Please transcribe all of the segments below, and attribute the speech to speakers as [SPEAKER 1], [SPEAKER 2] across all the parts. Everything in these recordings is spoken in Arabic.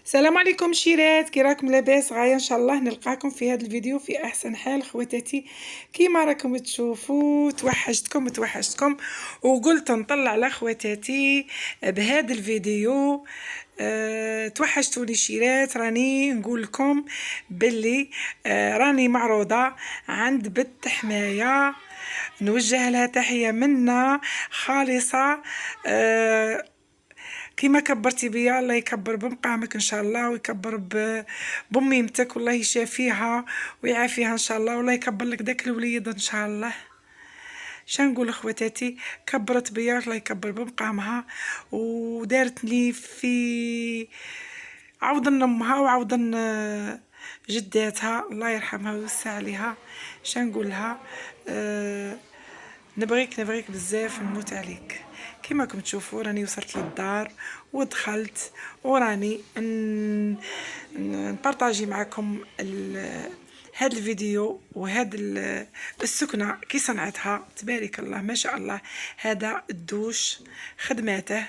[SPEAKER 1] السلام عليكم شيرات، كي راكم لاباس؟ غاية ان شاء الله نلقاكم في هذا الفيديو في احسن حال خواتاتي. كيما راكم تشوفوا توحشتكم وقلت نطلع لخواتاتي بهذا الفيديو. توحشتوني شيرات، راني نقول لكم باللي راني معروضة عند بنت حماية، نوجه لها تحية منا خالصة. كيما كبرتي بيا الله يكبر بمقامك ان شاء الله، ويكبر بميمتك، والله يشافيها ويعافيها ان شاء الله، والله يكبر لك داك الوليد ان شاء الله. شنقول اخواتاتي، كبرت بيا الله يكبر بمقامها، ودارتني في عوضا امها وعوضا جداتها الله يرحمها ويوسع عليها. شنقول لها؟ نبغيك بزاف، نموت عليك. كما راكم تشوفوا راني وصلت للدار ودخلت، وراني نبارطاجي معكم هاد الفيديو وهاد السكنة كي صنعتها. تبارك الله ما شاء الله. هذا الدوش خدماته،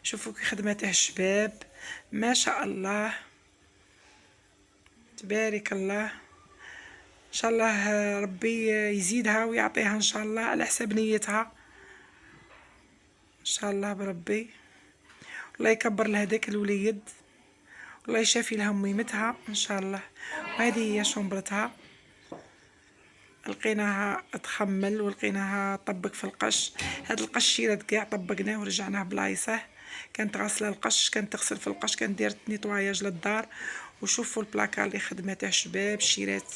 [SPEAKER 1] شوفوا كي خدماته الشباب ما شاء الله تبارك الله. ان شاء الله ربي يزيدها ويعطيها ان شاء الله على حساب نيتها ان شاء الله بربي. الله يكبر لها داك الوليد، الله يشافي لها ميمتها ان شاء الله. وهذه هي شومبرتها، لقيناها تخمل ولقيناها طبق في القش. هاد القش شيرات كاع طبقناه ورجعناه بلايصه. كانت غاسله القش، كانت تغسل في القش، كانت ديرت نيطواياج للدار. وشوفوا البلاكار اللي خدمته شباب شيرات،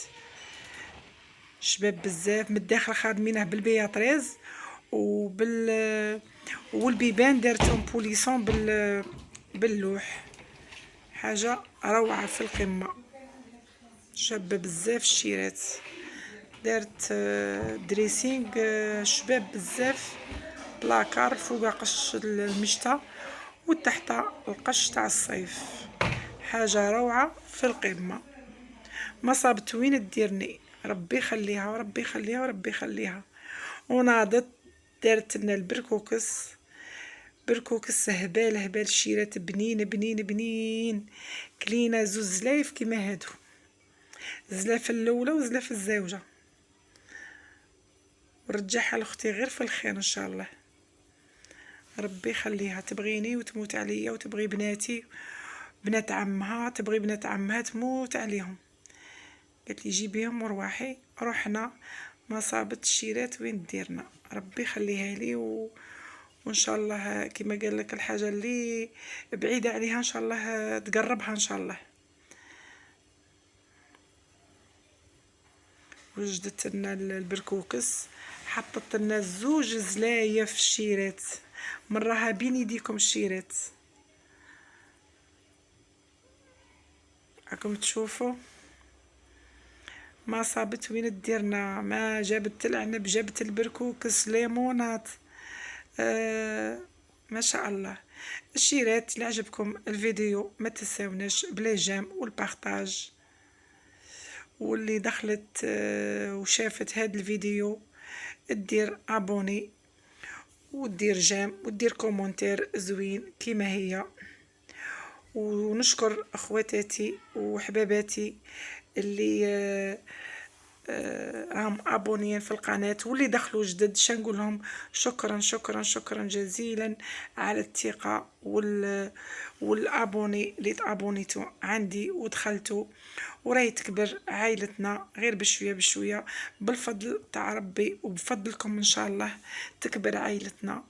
[SPEAKER 1] شباب بزاف. من الداخل خادمينه بالبياطريز والبيبان دارتهم بوليسون باللوح. حاجه روعه في القمه، شابه بزاف الشيرات. دارت دريسينغ شباب بزاف. بلاكار فوق قش المشتا وتحت القش تاع الصيف. حاجه روعه في القمه. ما صابت وين تديرني، ربي يخليها وربي يخليها وربي يخليها. وناضت دارت لنا البركوكس، بركوكس هبال شيرات بنين بنين بنين. كلينا زوز زلايف كيما هادو، زلاف الاولى وزلاف الزوجه. ورجعها لاختي غير في الخير ان شاء الله، ربي يخليها. تبغيني وتموت عليا، وتبغي بناتي بنات عمها، تبغي بنات عمها تموت عليهم. قالت لي جيبيهم ورواحي. رحنا، ما صابت الشيرات وين ديرنا، ربي يخليها لي وان شاء الله كما قال لك الحاجه اللي بعيده عليها ان شاء الله تقربها ان شاء الله. وجدت لنا البركوكس، حطت لنا زوج زلايه في الشيرات، مراها بين يديكم الشيرات راكم تشوفوا. ما صابت وين ديرنا، ما جابت العنب، جابت البركوكس، ليمونات. ما شاء الله. الشيرات اللي عجبكم الفيديو ما تنساوناش بلي جيم والبارطاج، واللي دخلت وشافت هذا الفيديو دير ابوني ودير جيم ودير كومونتير زوين كيما هي. ونشكر اخواتاتي وحباباتي اللي راهم ابونيين في القناه، واللي دخلوا جدد شنقول لهم شكرا شكرا شكرا جزيلا على الثقه والابوني اللي تابونيتو عندي ودخلتوا. وراهي تكبر عائلتنا غير بشويه بشويه بالفضل تاع ربي وبفضلكم ان شاء الله تكبر عائلتنا.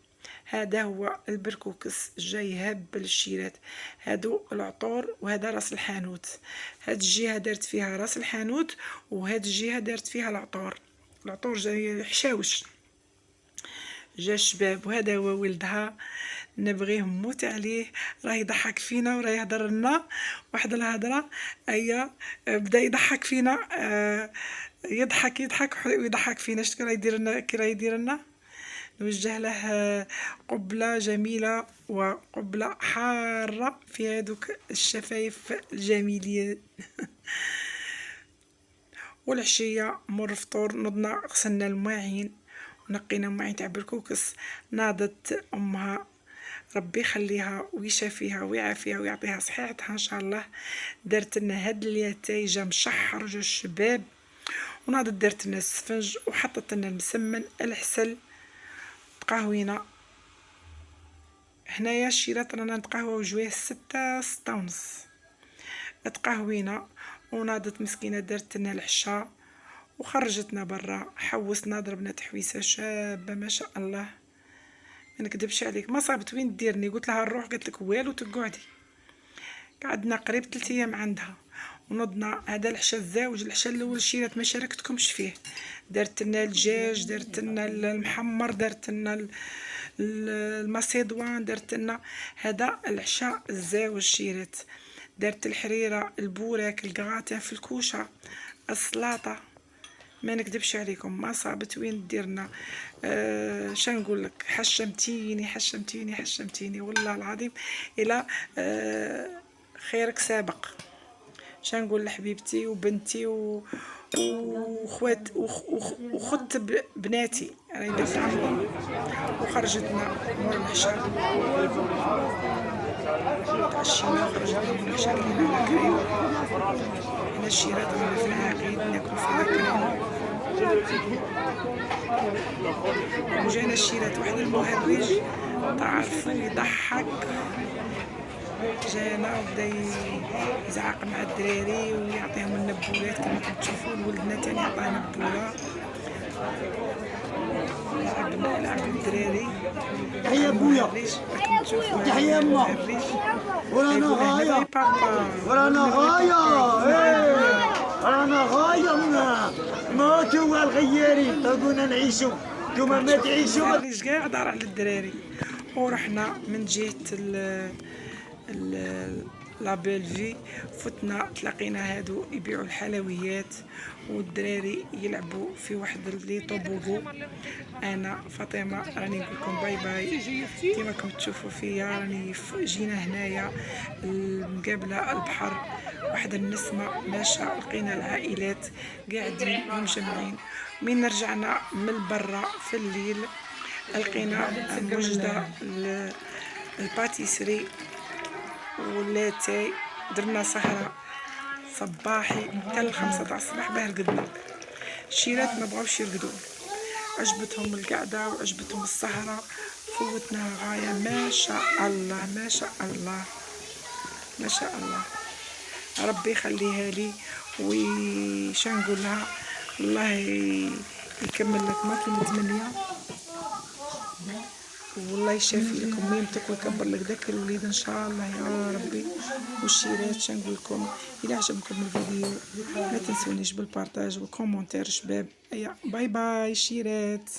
[SPEAKER 1] هذا هو البركوكس جاي هاب للشيرات. هادو العطور، وهذا راس الحانوت. هاد الجهه دارت فيها راس الحانوت، وهاد الجهه دارت فيها العطور. العطور جاي حشاوش جا الشباب. وهذا هو ولدها، نبغيه نموت عليه، راه يضحك فينا وراه يهضر لنا واحد الهضره. ايا بدا يضحك فينا، يضحك ويضحك فينا. شتي راه يدير لنا، كي راه يدير لنا. نوجه له قبلة جميلة وقبلة حارة في هذوك الشفايف الجميلين. والعشية مور الفطور نضنا غسلنا المواعين ونقينا المواعين تاع بركوكس. ناضت امها ربي يخليها ويشافيها ويعافيها ويعطيها صحيحتها ان شاء الله. درت لنا هاد اليتايجه مشحر جوج شباب، وناضت درت لنا السفنج وحطت لنا المسمن العسل تقهوينا. هنايا الشيرات رانا نتقهوى جويه 6 ونص تقهوينا، وناضت مسكينه درت لنا العشاء وخرجتنا برا، حوسنا ضربنا تحويسه شابه ما شاء الله. ما نكذبش عليك ما صابت وين ديرني، قلت لها نروح قالت لك والو تقعدي. قعدنا قريب 3 ايام عندها ونضنا. هذا العشاء الزاوج، العشاء الاول شيرات ما شاركتكمش فيه، درت لنا الدجاج، درت لنا المحمر، درت لنا الماسيدوان، درت لنا هذا العشاء الزاوج شيرات. درت الحريره، البوراك، الكغاتين في الكوشه، السلاطه. ما نكذبش عليكم ما صابت وين ديرنا. شنقول لك، حشمتيني حشمتيني حشمتيني والله العظيم. الى خيرك سابق. شنقول لحبيبتي وبنتي وخوات وخت بناتي راني درت عمهم وخرجتنا مور العشاء. تعشينا وخرجتنا مور العشاء كلينا على كريم. هنا الشيرات رانا في العاقيد ناكل فيها كريم. وجانا الشيرات واحد المهرج تعرفوا يضحك، جانا وبدا يزعق مع الدراري ويعطيهم النبولات كما كتشوفوا. ولدنا تاني عطاه نبوله، لعب الدراري.
[SPEAKER 2] تحية بويا، تحية أما، ورانا غاية، ورانا غاية، رانا غاية ما توا الغياري تقولنا نعيشو نتوما ما تعيشو.
[SPEAKER 1] ليش كاع دار على الدراري. ورحنا من جهة لابيلفي، فتنا تلاقينا هادو يبيعوا الحلويات والدراري يلعبوا في واحد لي طوبوغو. انا فاطمه راني نقول لكم باي باي. كما راكم تشوفوا فيا راني جينا هنايا مقابله البحر، واحد النسمه ماشا، لقينا العائلات قاعدين ومجمعين. من رجعنا من برا في الليل لقينا موجده الباتيسري ولاتاي، درنا سهرة صباحي حتى 5 تاع الصباح باه رقدنا. الشيرات ما بغاوش يرقدوا، عجبتهم القعدة وعجبتهم السهرة، فوتناها غاية ما شاء الله ما شاء الله ما شاء الله. ربي يخليها لي وش نقول لها، الله يكمل لك ما كي متمنية، والله يشافي لكم ميمتك ويكبر لك داك الوليد ان شاء الله يا ربي. والشيرات شنقول لكم، الى عجبكم الفيديو ما تنسونيش بالبارطاج والكومونتير شباب. باي باي شيرات.